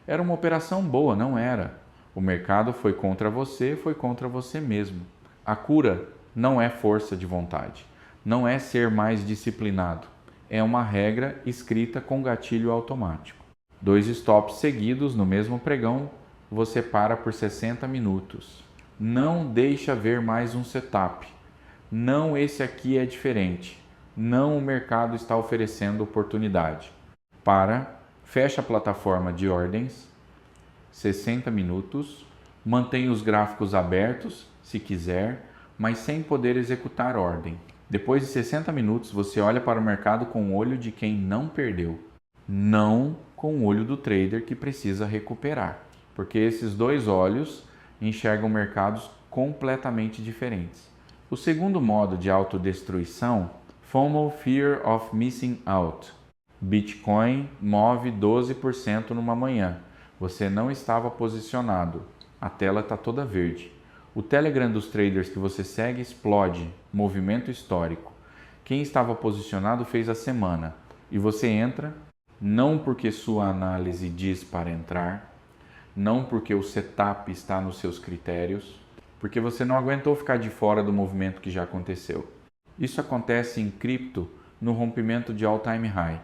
Era uma operação boa, não era. O mercado foi contra você mesmo. A cura não é força de vontade, não é ser mais disciplinado. É uma regra escrita com gatilho automático. 2 stops seguidos no mesmo pregão, você para por 60 minutos. Não deixa ver mais um setup. Não, esse aqui é diferente. Não, o mercado está oferecendo oportunidade. Fecha a plataforma de ordens, 60 minutos, mantém os gráficos abertos, se quiser, mas sem poder executar ordem. Depois de 60 minutos, você olha para o mercado com o olho de quem não perdeu, não com o olho do trader que precisa recuperar, porque esses 2 olhos enxergam mercados completamente diferentes. O segundo modo de autodestruição, FOMO, Fear of Missing Out. Bitcoin move 12% numa manhã. Você não estava posicionado. A tela está toda verde. O Telegram dos traders que você segue explode. Movimento histórico. Quem estava posicionado fez a semana. E você entra, não porque sua análise diz para entrar, não porque o setup está nos seus critérios, porque você não aguentou ficar de fora do movimento que já aconteceu. Isso acontece em cripto no rompimento de all-time high.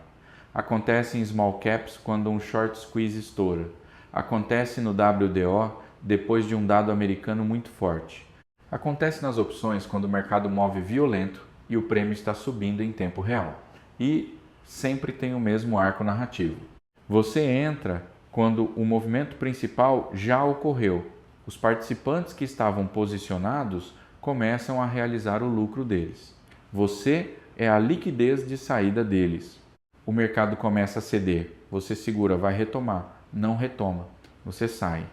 Acontece em small caps quando um short squeeze estoura. Acontece no WDO depois de um dado americano muito forte. Acontece nas opções quando o mercado move violento e o prêmio está subindo em tempo real. E sempre tem o mesmo arco narrativo. Você entra quando o movimento principal já ocorreu. Os participantes que estavam posicionados começam a realizar o lucro deles. Você é a liquidez de saída deles. O mercado começa a ceder, você segura, vai retomar, não retoma, você sai.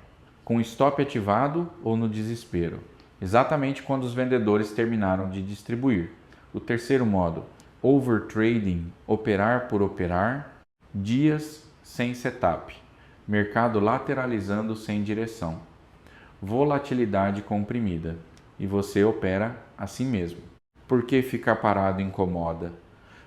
Com stop ativado ou no desespero, exatamente quando os vendedores terminaram de distribuir. O terceiro modo, overtrading, operar por operar, dias sem setup, mercado lateralizando sem direção, volatilidade comprimida, e você opera assim mesmo. Por que ficar parado incomoda?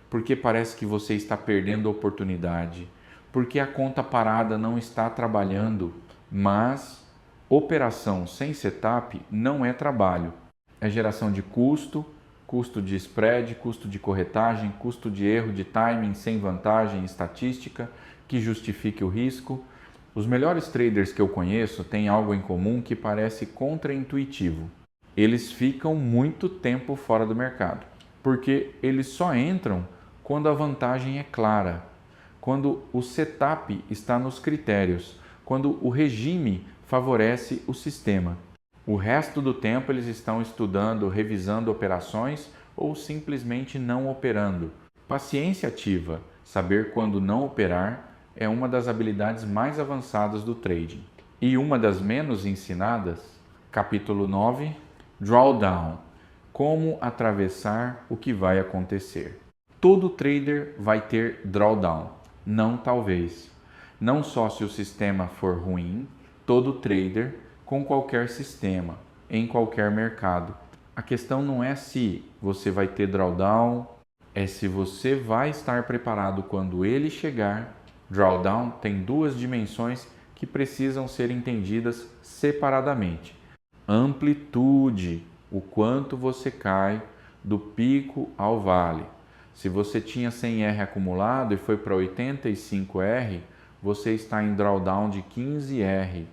Porque parece que você está perdendo a oportunidade, porque a conta parada não está trabalhando, mas operação sem setup não é trabalho, é geração de custo, custo de spread, custo de corretagem, custo de erro de timing sem vantagem estatística que justifique o risco. Os melhores traders que eu conheço têm algo em comum que parece contraintuitivo. Eles ficam muito tempo fora do mercado, porque eles só entram quando a vantagem é clara, quando o setup está nos critérios, quando o regime favorece o sistema. O resto do tempo eles estão estudando, revisando operações ou simplesmente não operando. Paciência ativa, saber quando não operar, é uma das habilidades mais avançadas do trading. E uma das menos ensinadas, capítulo 9, Drawdown, como atravessar o que vai acontecer. Todo trader vai ter drawdown, não talvez. Não só se o sistema for ruim, todo trader com qualquer sistema, em qualquer mercado. A questão não é se você vai ter drawdown, é se você vai estar preparado quando ele chegar. Drawdown tem 2 dimensões que precisam ser entendidas separadamente. Amplitude, o quanto você cai do pico ao vale. Se você tinha 100R acumulado e foi para 85R, você está em drawdown de 15R.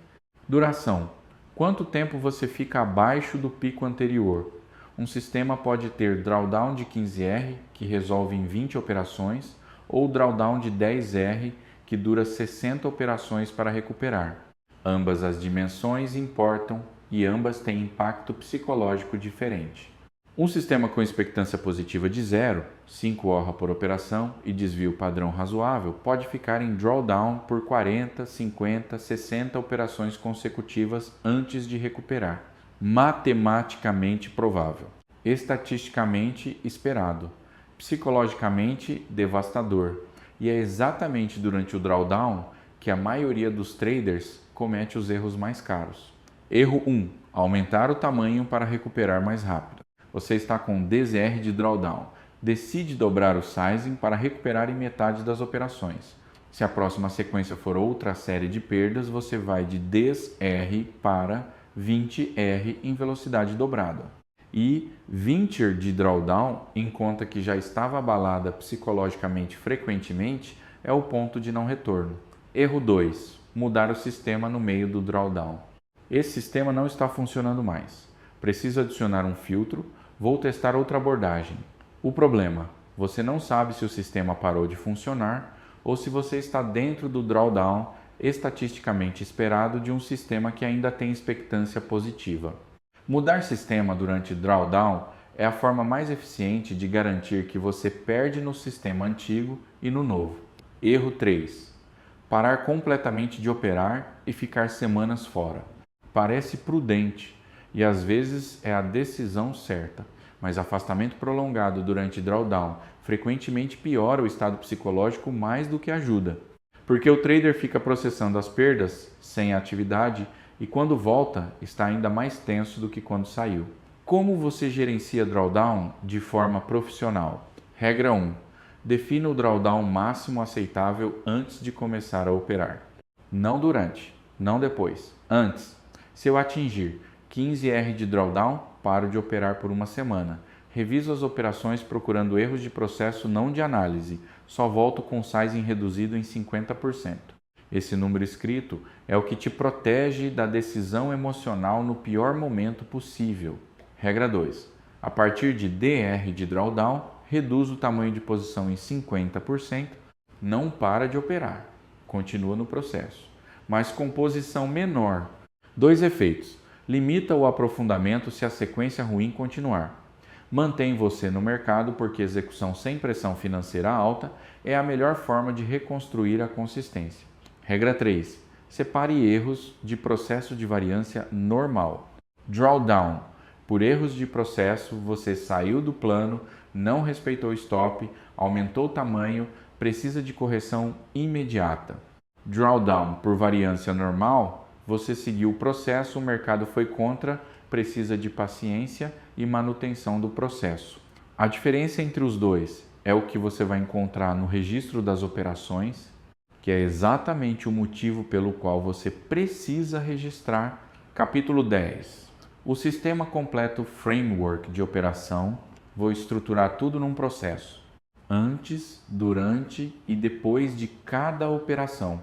Duração. Quanto tempo você fica abaixo do pico anterior? Um sistema pode ter drawdown de 15R, que resolve em 20 operações, ou drawdown de 10R, que dura 60 operações para recuperar. Ambas as dimensões importam e ambas têm impacto psicológico diferente. Um sistema com expectância positiva de 0, 5 ORRA por operação e desvio padrão razoável, pode ficar em drawdown por 40, 50, 60 operações consecutivas antes de recuperar. Matematicamente provável. Estatisticamente esperado. Psicologicamente devastador. E é exatamente durante o drawdown que a maioria dos traders comete os erros mais caros. Erro 1. Aumentar o tamanho para recuperar mais rápido. Você está com DZR de drawdown. Decide dobrar o sizing para recuperar em metade das operações. Se a próxima sequência for outra série de perdas, você vai de 10R para 20R em velocidade dobrada. E 20R de drawdown, em conta que já estava abalada psicologicamente frequentemente, é o ponto de não retorno. Erro 2. Mudar o sistema no meio do drawdown. Esse sistema não está funcionando mais. Preciso adicionar um filtro. Vou testar outra abordagem. O problema: você não sabe se o sistema parou de funcionar ou se você está dentro do drawdown estatisticamente esperado de um sistema que ainda tem expectância positiva. Mudar sistema durante drawdown é a forma mais eficiente de garantir que você perde no sistema antigo e no novo. Erro 3. Parar completamente de operar e ficar semanas fora. Parece prudente e às vezes é a decisão certa, mas afastamento prolongado durante drawdown frequentemente piora o estado psicológico mais do que ajuda, porque o trader fica processando as perdas sem atividade e quando volta está ainda mais tenso do que quando saiu. Como você gerencia drawdown de forma profissional? Regra 1. Defina o drawdown máximo aceitável antes de começar a operar. Não durante, não depois, antes. Se eu atingir 15R de drawdown, paro de operar por uma semana. Reviso as operações procurando erros de processo não de análise. Só volto com sizing reduzido em 50%. Esse número escrito é o que te protege da decisão emocional no pior momento possível. Regra 2. A partir de DR de drawdown, reduz o tamanho de posição em 50%. Não para de operar. Continua no processo. Mas com posição menor. 2 efeitos. Limita o aprofundamento se a sequência ruim continuar. Mantém você no mercado porque execução sem pressão financeira alta é a melhor forma de reconstruir a consistência. Regra 3. Separe erros de processo de variância normal. Drawdown. Por erros de processo, você saiu do plano, não respeitou o stop, aumentou o tamanho, precisa de correção imediata. Drawdown. Por variância normal, você seguiu o processo, o mercado foi contra, precisa de paciência e manutenção do processo. A diferença entre os dois é o que você vai encontrar no registro das operações, que é exatamente o motivo pelo qual você precisa registrar. Capítulo 10. O sistema completo framework de operação. Vou estruturar tudo num processo. Antes, durante e depois de cada operação.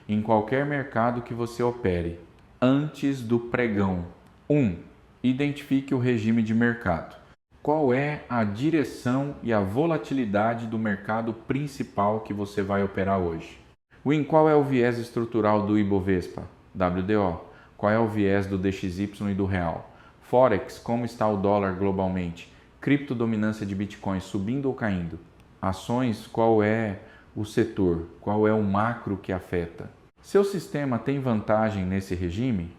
Em qualquer mercado que você opere. Antes do pregão. 1. Identifique o regime de mercado. Qual é a direção e a volatilidade do mercado principal que você vai operar hoje? Win, qual é o viés estrutural do Ibovespa? WDO. Qual é o viés do DXY e do Real? Forex, como está o dólar globalmente? Criptodominância de Bitcoin subindo ou caindo? Ações, qual é o setor? Qual é o macro que afeta? Seu sistema tem vantagem nesse regime?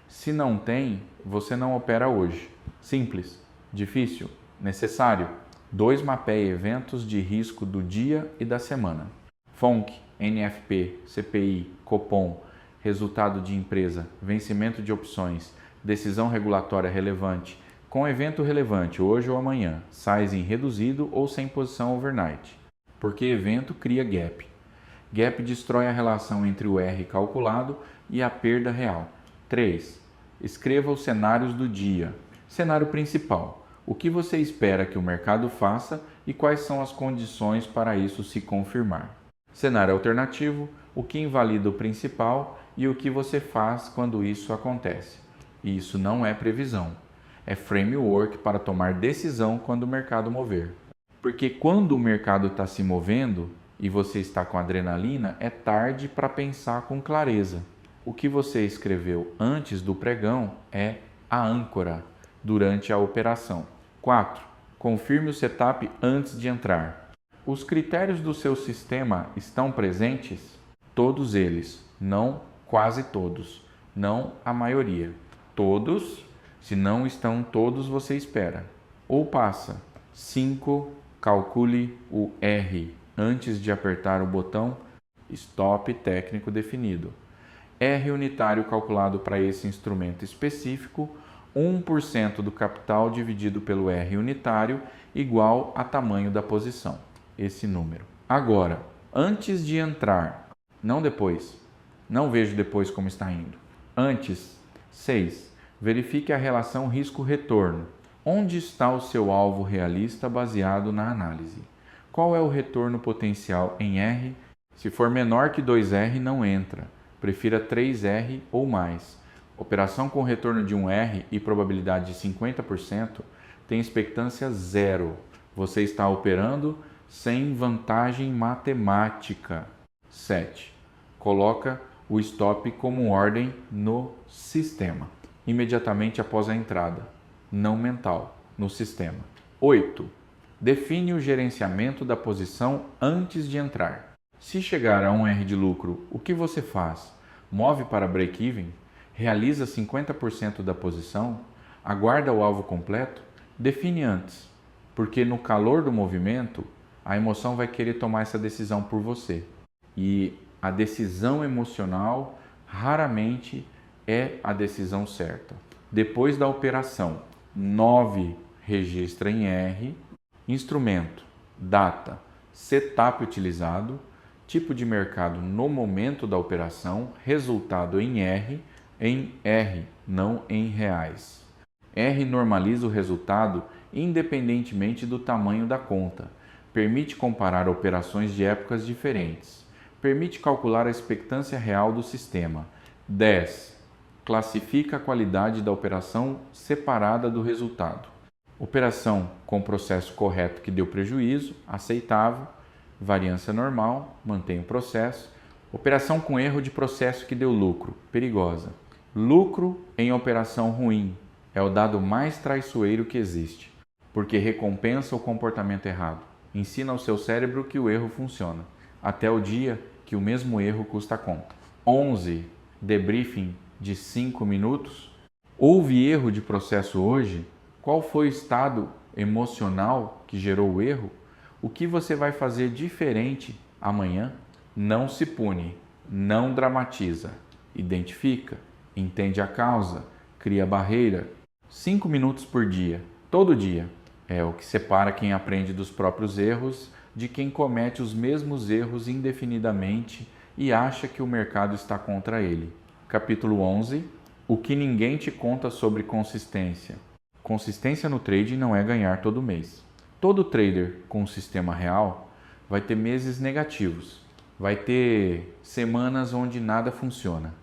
Se não tem, você não opera hoje. Simples. Difícil? Necessário? 2 mapeia eventos de risco do dia e da semana. FONC, NFP, CPI, Copom, resultado de empresa, vencimento de opções, decisão regulatória relevante, com evento relevante hoje ou amanhã, sizing reduzido ou sem posição overnight. Porque evento cria gap. Gap destrói a relação entre o R calculado e a perda real. 3. Escreva os cenários do dia. Cenário principal. O que você espera que o mercado faça e quais são as condições para isso se confirmar. Cenário alternativo. O que invalida o principal e o que você faz quando isso acontece. E isso não é previsão. é framework para tomar decisão quando o mercado mover. Porque quando o mercado está se movendo e você está com adrenalina, é tarde para pensar com clareza. O que você escreveu antes do pregão é a âncora durante a operação. 4. Confirme o setup antes de entrar. Os critérios do seu sistema estão presentes? Todos eles, não quase todos, não a maioria. Todos, se não estão todos, você espera. Ou passa. 5. Calcule o R antes de apertar o botão Stop técnico definido. R unitário calculado para esse instrumento específico, 1% do capital dividido pelo R unitário igual a tamanho da posição, esse número. Agora, antes de entrar, não depois, não vejo depois como está indo. Antes, 6. Verifique a relação risco-retorno. Onde está o seu alvo realista baseado na análise? Qual é o retorno potencial em R? Se for menor que 2R, não entra. Prefira 3R ou mais. Operação com retorno de 1R e probabilidade de 50% tem expectância zero. Você está operando sem vantagem matemática. 7. Coloca o stop como ordem no sistema, imediatamente após a entrada, não mental, no sistema. 8. Define o gerenciamento da posição antes de entrar. Se chegar a 1R de lucro, o que você faz? Move para break-even? Realiza 50% da posição? Aguarda o alvo completo? Define antes, porque no calor do movimento, a emoção vai querer tomar essa decisão por você. E a decisão emocional raramente é a decisão certa. Depois da operação, 9. Registra em R, instrumento, data, setup utilizado, tipo de mercado no momento da operação, resultado em R, não em reais. R normaliza o resultado independentemente do tamanho da conta. Permite comparar operações de épocas diferentes. Permite calcular a expectância real do sistema. 10. Classifica a qualidade da operação separada do resultado. Operação com processo correto que deu prejuízo, aceitável. Variância normal, mantém o processo. Operação com erro de processo que deu lucro, perigosa. Lucro em operação ruim é o dado mais traiçoeiro que existe, porque recompensa o comportamento errado. Ensina ao seu cérebro que o erro funciona, até o dia que o mesmo erro custa a conta. 11. Debriefing de 5 minutos. Houve erro de processo hoje? Qual foi o estado emocional que gerou o erro? O que você vai fazer diferente amanhã? Não se pune, não dramatiza, identifica, entende a causa, cria barreira. 5 minutos por dia, todo dia, é o que separa quem aprende dos próprios erros de quem comete os mesmos erros indefinidamente e acha que o mercado está contra ele. Capítulo 11. O que ninguém te conta sobre consistência. Consistência no trading não é ganhar todo mês. Todo trader com um sistema real vai ter meses negativos, vai ter semanas onde nada funciona,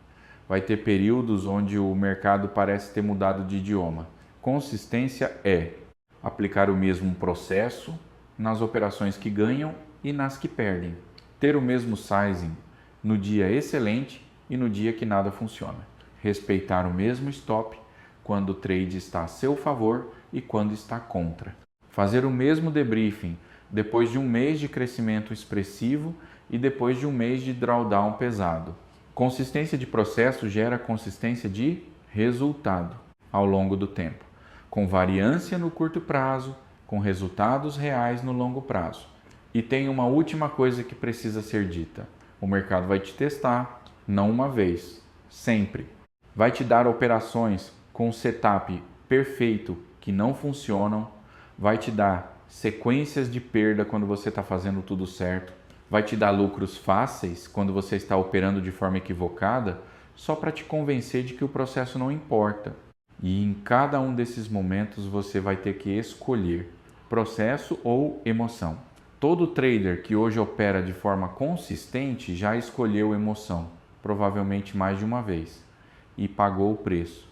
vai ter períodos onde o mercado parece ter mudado de idioma. Consistência é aplicar o mesmo processo nas operações que ganham e nas que perdem. Ter o mesmo sizing no dia excelente e no dia que nada funciona. Respeitar o mesmo stop quando o trade está a seu favor e quando está contra. Fazer o mesmo debriefing depois de um mês de crescimento expressivo e depois de um mês de drawdown pesado. Consistência de processo gera consistência de resultado ao longo do tempo, com variância no curto prazo, com resultados reais no longo prazo. E tem uma última coisa que precisa ser dita. O mercado vai te testar, não uma vez, sempre. Vai te dar operações com setup perfeito que não funcionam, vai te dar sequências de perda quando você está fazendo tudo certo, vai te dar lucros fáceis quando você está operando de forma equivocada, só para te convencer de que o processo não importa. E em cada um desses momentos você vai ter que escolher processo ou emoção. Todo trader que hoje opera de forma consistente já escolheu emoção, provavelmente mais de uma vez, e pagou o preço.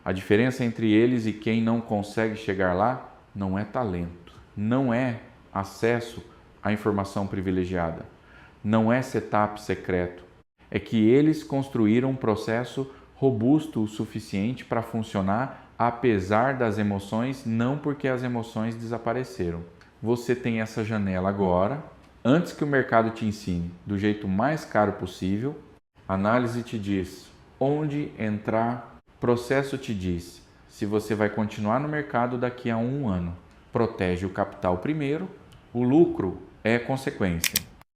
A diferença entre eles e quem não consegue chegar lá não é talento, não é acesso à informação privilegiada, não é setup secreto. É que eles construíram um processo robusto o suficiente para funcionar apesar das emoções, não porque as emoções desapareceram. Você tem essa janela agora, antes que o mercado te ensine do jeito mais caro possível. A análise te diz onde entrar, processo te diz se você vai continuar no mercado daqui a 1 ano. Protege o capital primeiro, o lucro é consequência.